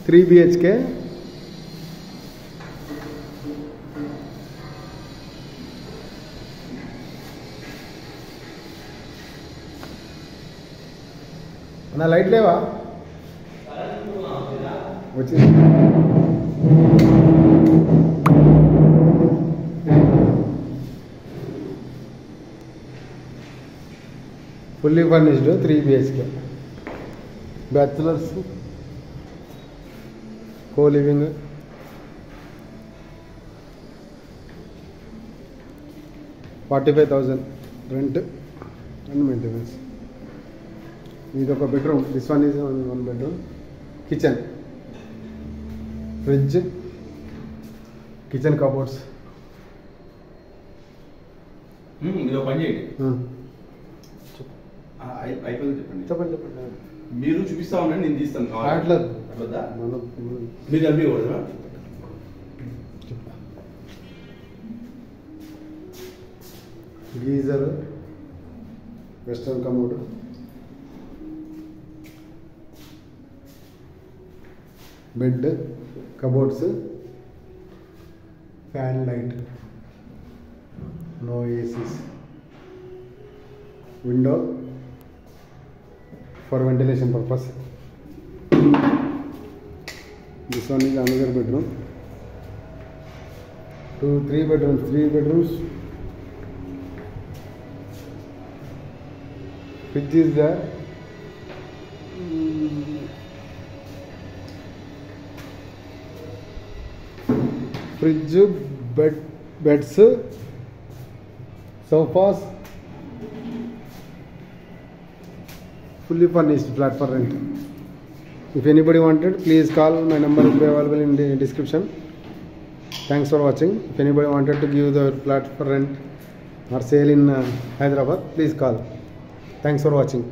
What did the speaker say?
3 BHK. నా light లేవా వచ్చి fully furnished 3 BHK bachelors co living $45,000 rent and maintenance. ఇది ఒక bedroom. This one is 1 bedroom. Kitchen, fridge, kitchen cupboards. చెప్పండి. చెప్పండి. మీరు చూపిస్తా ఉండండి, నేను తీస్తాను. అట్లా మీరు కలిపి geyser, western commode, bed, cupboards, fan, light, no ACs, window for ventilation purpose. This one is another bedroom. 3 bedrooms. Fridge is there. Fridge, beds, sofas. Fully furnished flat for rent. If anybody wanted, please call. My number will be available in the description. Thanks for watching. If anybody wanted to give the flat for rent or sale in Hyderabad, please call. Thanks for watching.